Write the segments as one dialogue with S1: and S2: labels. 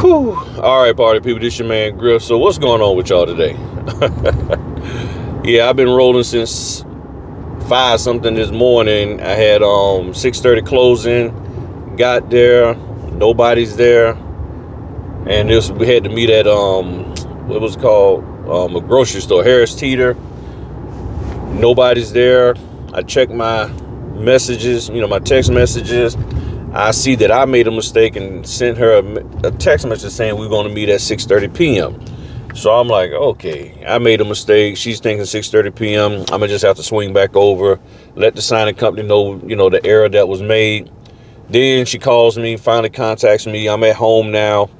S1: Whew. All right, party people, this your man Griff. So what's going on with y'all today? Yeah, I've been rolling since 5 something this morning. I had 6:30 closing, got there, nobody's there, and we had to meet at what was it called, a grocery store, Harris Teeter. Nobody's there. I checked my messages, my text messages. I see that I made a mistake and sent her a text message saying we're going to meet at 6:30 p.m. So I'm like, okay, I made a mistake. She's thinking 6:30 p.m. I'm going to just have to swing back over, let the signing company know, the error that was made. Then she calls me, finally contacts me. I'm at home now.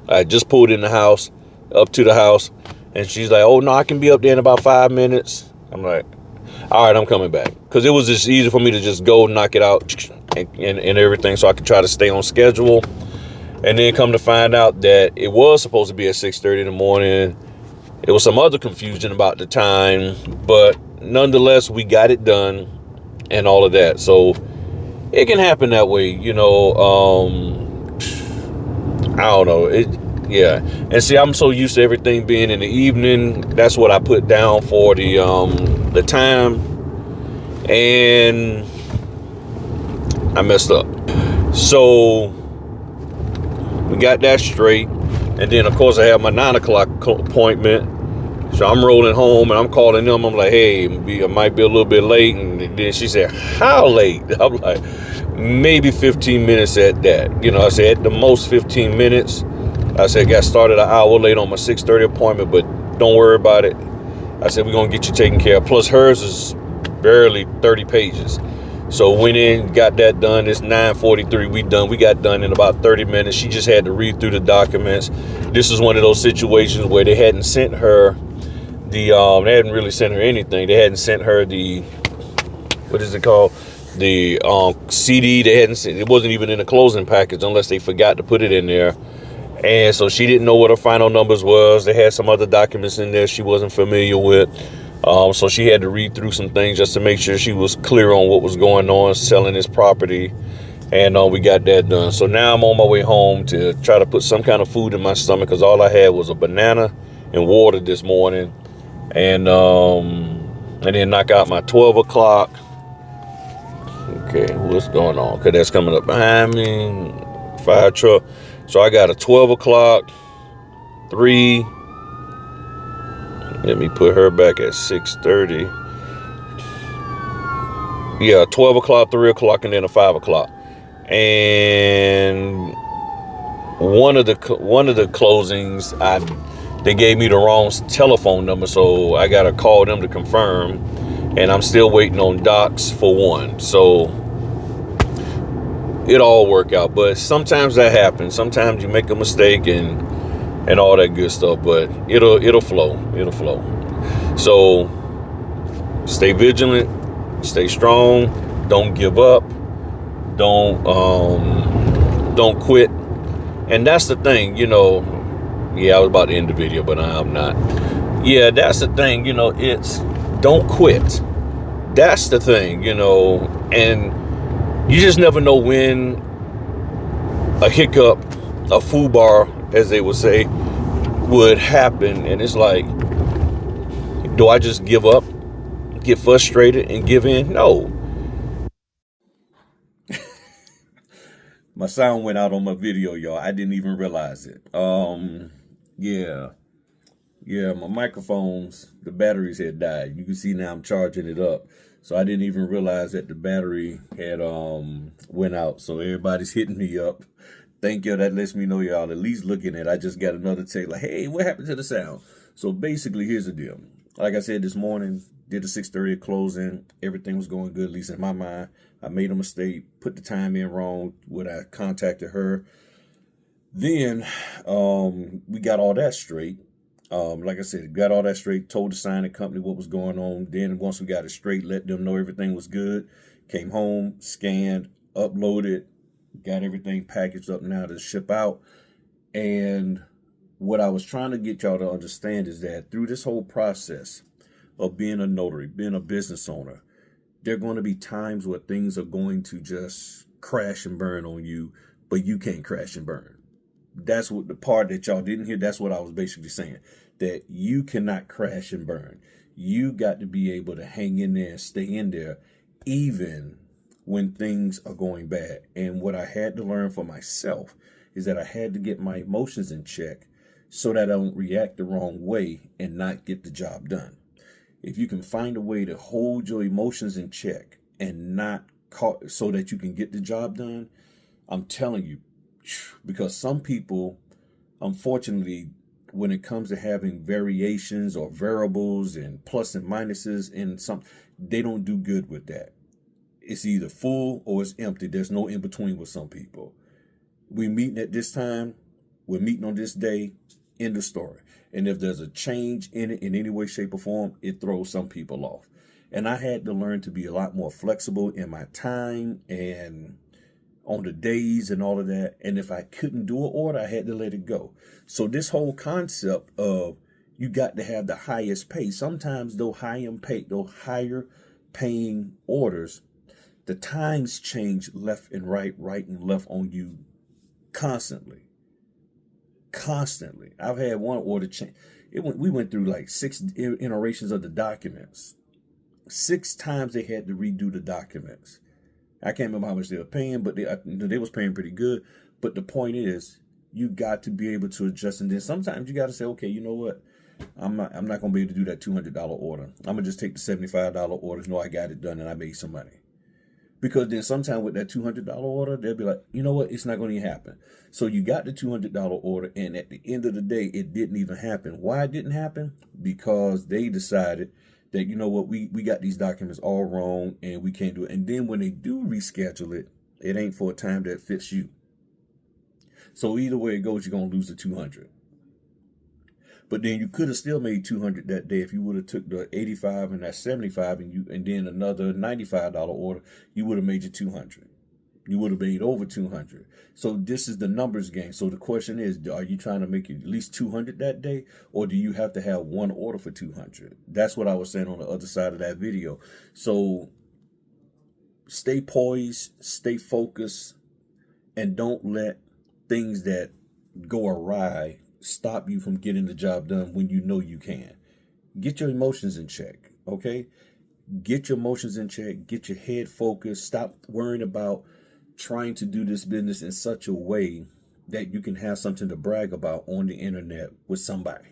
S1: I just pulled in the house, up to the house. And she's like, oh, no, I can be up there in about 5 minutes. I'm like, all right, I'm coming back. Because it was just easy for me to just go knock it out and everything so I could try to stay on schedule. And then come to find out that it was supposed to be at 6:30 in the morning. It was some other confusion about the time. But nonetheless, we got it done and all of that. So it can happen that way, I don't know. Yeah. And see, I'm so used to everything being in the evening. That's what I put down for the time. And I messed up. So we got that straight. And then, of course, I have my 9 o'clock appointment. So I'm rolling home and I'm calling them. I'm like, hey, I might be a little bit late. And then she said, how late? I'm like, maybe 15 minutes at that. I said, at the most 15 minutes. I said, got started an hour late on my 6:30 appointment, but don't worry about it. I said, we're going to get you taken care of. Plus, hers is barely 30 pages. So went in, got that done. It's 9:43. We got done in about 30 minutes. She just had to read through the documents. This is one of those situations where they hadn't sent her they hadn't really sent her anything. They hadn't sent her the, what is it called? The CD. They hadn't sent, it wasn't even in the closing package unless they forgot to put it in there. And so she didn't know what her final numbers was. They had some other documents in there she wasn't familiar with. So she had to read through some things just to make sure she was clear on what was going on, selling this property. And we got that done. So now I'm on my way home to try to put some kind of food in my stomach because all I had was a banana and water this morning. And then knock out my 12 o'clock. Okay, what's going on? Because that's coming up behind me. Fire truck. So I got a 12 o'clock, 3. Let me put her back at 6:30. Yeah, 12 o'clock, 3 o'clock, and then a 5 o'clock. And one of the closings, they gave me the wrong telephone number, so I gotta call them to confirm. And I'm still waiting on docs for one. So it all work out, but sometimes that happens. Sometimes you make a mistake and all that good stuff, but it'll flow. So stay vigilant, stay strong, don't give up, don't quit. And that's the thing, yeah, I was about to end the video, but I'm not. Yeah, that's the thing, it's don't quit. That's the thing, and you just never know when a hiccup, a foobar, as they would say, would happen. And it's like, do I just give up, get frustrated, and give in? No. My sound went out on my video, y'all. I didn't even realize it. Yeah, my microphones, the batteries had died. You can see now I'm charging it up. So I didn't even realize that the battery had went out. So everybody's hitting me up. Thank you. That lets me know y'all at least looking at it. I just got another text like, hey, what happened to the sound? So basically, here's the deal. Like I said this morning, did the 6:30 closing. Everything was going good, at least in my mind. I made a mistake, put the time in wrong when I contacted her. Then we got all that straight. Like I said, got all that straight, told the signing company what was going on. Then once we got it straight, let them know everything was good. Came home, scanned, uploaded, got everything packaged up now to ship out. And what I was trying to get y'all to understand is that through this whole process of being a notary, being a business owner, there are going to be times where things are going to just crash and burn on you, but you can't crash and burn. that's what the part that y'all didn't hear. That's what I was basically saying, that you cannot crash and burn. You got to be able to hang in there and stay in there, even when things are going bad. And what I had to learn for myself is that I had to get my emotions in check so that I don't react the wrong way and not get the job done. If you can find a way to hold your emotions in check and not so that you can get the job done, I'm telling you, because some people, unfortunately, when it comes to having variations or variables and plus and minuses in some, they don't do good with that. It's either full or it's empty. There's no in between with some people. We're meeting at this time. We're meeting on this day. End of story. And if there's a change in it in any way, shape, or form, it throws some people off. And I had to learn to be a lot more flexible in my time and on the days and all of that. And if I couldn't do an order, I had to let it go. So this whole concept of you got to have the highest pay. Sometimes those higher paying orders, the times change left and right and left on you constantly. I've had one order change. We went through like 6 iterations of the documents. 6 times they had to redo the documents. I can't remember how much they were paying, but they was paying pretty good. But the point is, you got to be able to adjust. And then sometimes you got to say, okay, you know what? I'm not going to be able to do that $200 order. I'm going to just take the $75 order. No, I got it done and I made some money. Because then sometime with that $200 order, they'll be like, you know what? It's not going to happen. So you got the $200 order, and at the end of the day, it didn't even happen. Why it didn't happen? Because they decided that, you know what, we got these documents all wrong and we can't do it. And then when they do reschedule it, it ain't for a time that fits you. So either way it goes, you're going to lose the 200. But then you could have still made 200 that day if you would have took the 85 and that 75 and then another $95 order, you would have made your 200. You would have made over 200. So this is the numbers game. So the question is, are you trying to make at least 200 that day, or do you have to have one order for 200? That's what I was saying on the other side of that video. So stay poised, stay focused, and don't let things that go awry stop you from getting the job done when you know you can. Get your emotions in check, okay? Get your emotions in check. Get your head focused. Stop worrying about trying to do this business in such a way that you can have something to brag about on the internet with somebody.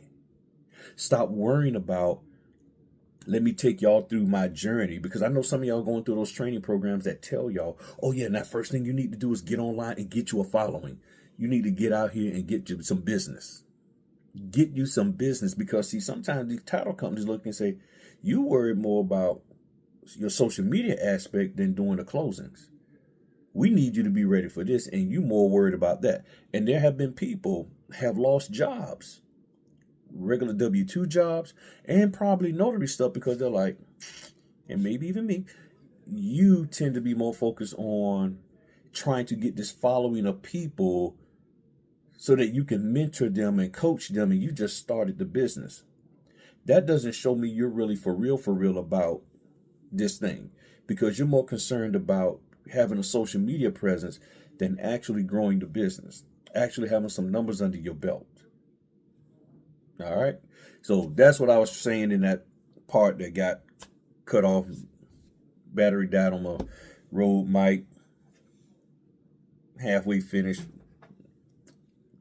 S1: Stop worrying about, let me take y'all through my journey, because I know some of y'all going through those training programs that tell y'all, oh yeah, and that first thing you need to do is get online and get you a following. You need to get out here and get you some business. Get you some business, because see, sometimes these title companies look and say, you worry more about your social media aspect than doing the closings. We need you to be ready for this, and you more worried about that. And there have been people have lost jobs, regular W-2 jobs, and probably notary stuff, because they're like, and maybe even me, you tend to be more focused on trying to get this following of people so that you can mentor them and coach them, and you just started the business. That doesn't show me you're really for real about this thing, because you're more concerned about having a social media presence than actually growing the business, actually having some numbers under your belt. All right. So that's what I was saying in that part that got cut off. Battery died on my Rode mic. Halfway finished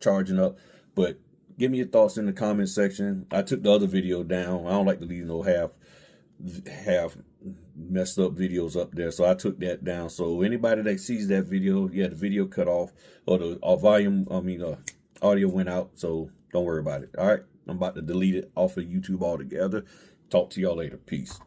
S1: charging up. But give me your thoughts in the comment section. I took the other video down. I don't like to leave no half messed up videos up there, so I took that down. So anybody that sees that video, yeah, the video cut off, or the audio went out, so don't worry about it. All right, I'm about to delete it off of YouTube altogether. Talk to y'all later. Peace.